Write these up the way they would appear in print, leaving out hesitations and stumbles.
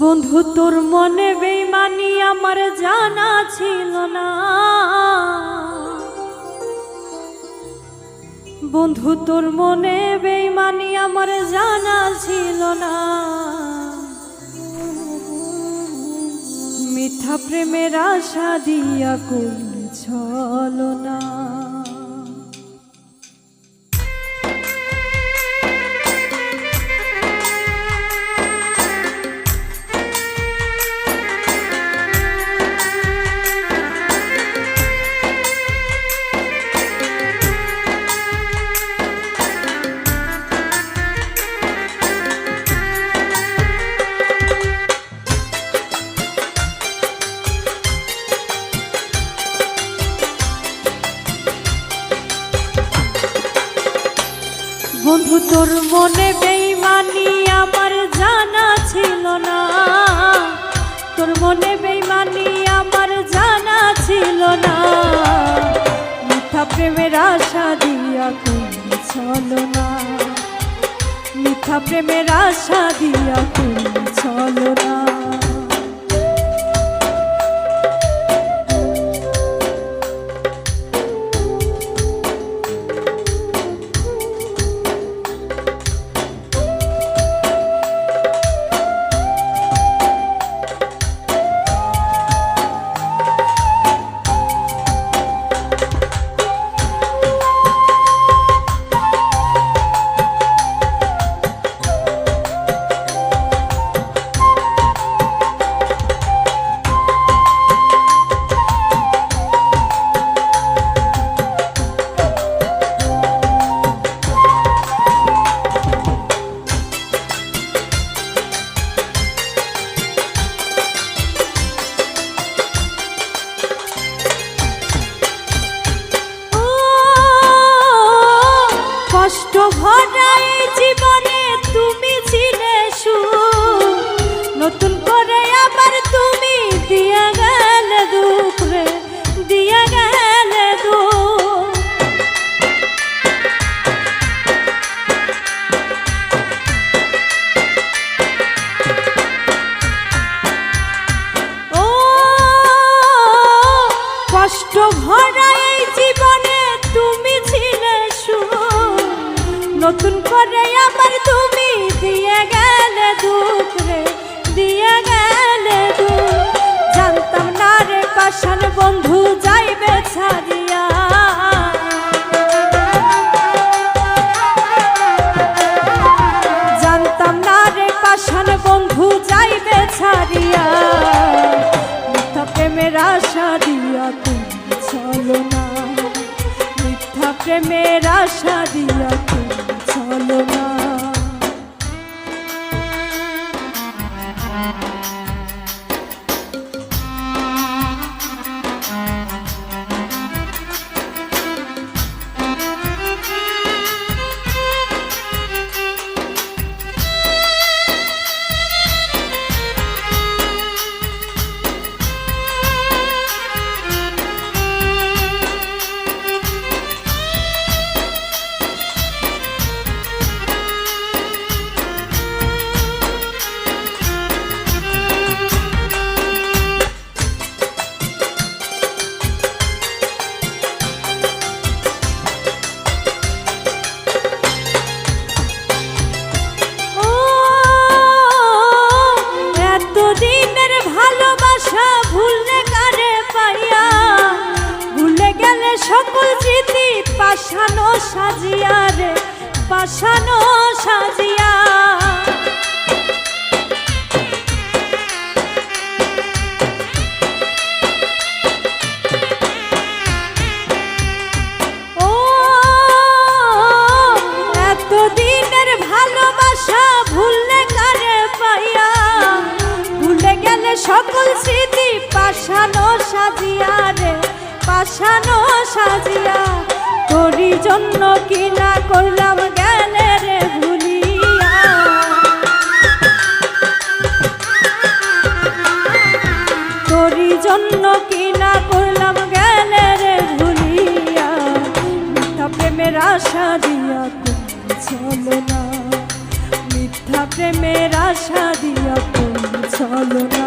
বন্ধু তোর মনে বেইমানি আমার জানা ছিল না। বন্ধু তোর মনে বেইমানি আমার জানা ছিল না। মিথ্যা প্রেমের আশা দিয়া করলি ছলনা। বন্ধু তোর মনে বেইমানি আমার জানা ছিল না। তোর মনে বেইমানি আমার জানা ছিল না। মিথ্যা প্রেমের আশা দিয়া করলি ছলনা। মিথ্যা প্রেমের আশা দিয়া করলি ছলনা। কষ্ট ভরা এই জীবনে তুমি ছিলে সুখ। নতুন করে আবার তুমি দিয়া গেলে দুঃখ রে, দিয়া গেলে দুঃখ। ও কষ্ট ভরা এই জীবনে তুমি ছিলে সুখ। নতুন করে আবার তুমি দিয়ে গেলে দুঃখ রে, দিয়ে গেলে দুঃখ। জানতাম না রে পাষাণ বন্ধু যাইবে ছাড়িয়া। জানতাম না রে পাষাণ বন্ধু যাইবে ছাড়িয়া। মিথ্যা প্রেমের আশা দিয়া করলি ছলনা। মিথ্যা প্রেমের আশা দিয়া ছলনা। সকল স্মৃতি পাশানো সাজিয়া রে, পাশানো সাজিয়া। ও এতদিনের ভালোবাসা ভুললে কারে পাইয়া। ভুলে গেলে সকল স্মৃতি পাশানো সাজিয়া রে, পাশানো সাজিয়া। তোরই জন্য কি না করলাম গেলে রে ভুলিয়া। তোরই জন্য কি না করলাম গেলে রে ভুলিয়া। মিথ্যা প্রেমের আশা দিয়া করলি ছলনা। মিথ্যা প্রেমের আশা দিয়া করলি চলো না।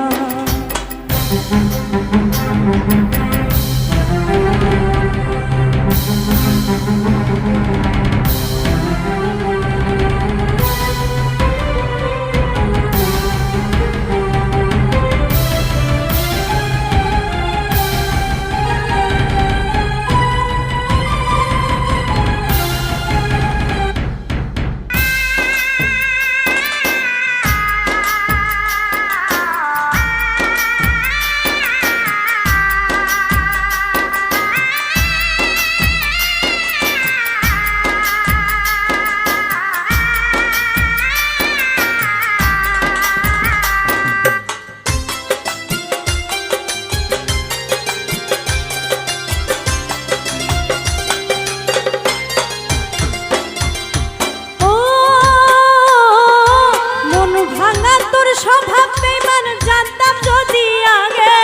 স্বভাব বেঈমান জানতাম যদি আগে,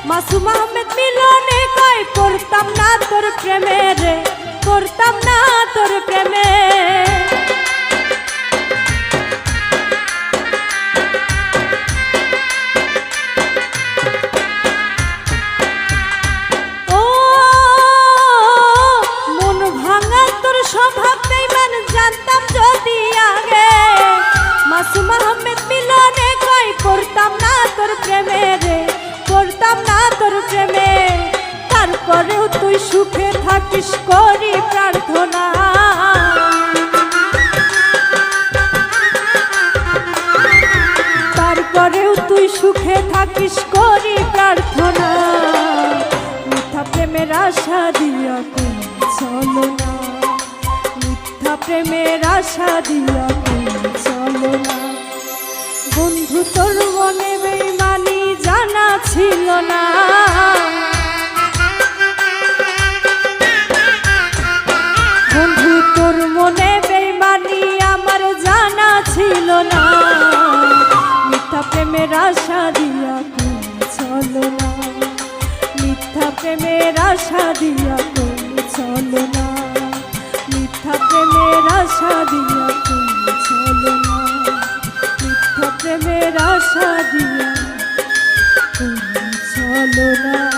মাসুম আহমেদ মিলনে কই করতাম না তোর প্রেমে রে, করতাম না তোর প্রেমে। ও মন ভাঙা তোর স্বভাব বেঈমান জানতাম যদি আগে, মাসুম আহমেদ মিলনে কই করতাম না তোর প্রেমে রে, করতাম না তোর প্রেমে। তারপরেও তুই সুখে থাকিস করি প্রার্থনা, তারপরেও তুই সুখে থাকিস করি প্রার্থনা। মিথ্যা প্রেমের আশা দিয়া কোন চলো না, মিথ্যা প্রেমের আশা দিয়া কোন চলো না। বন্ধু তোর মনে বেঈমানি জানা ছিল না, বন্ধু তোর মনে বেঈমানি আমার জানা ছিল না। মিথ্যা প্রেমের আশা দিয়া কোন চলো না, মিথ্যা প্রেমের আশা দিয়া কোন চলো না, মিথ্যা প্রেমের আশা দিয়া কোন চলো না, মিথ্যা প্রেমের আশা দিয়া কোন চলো না।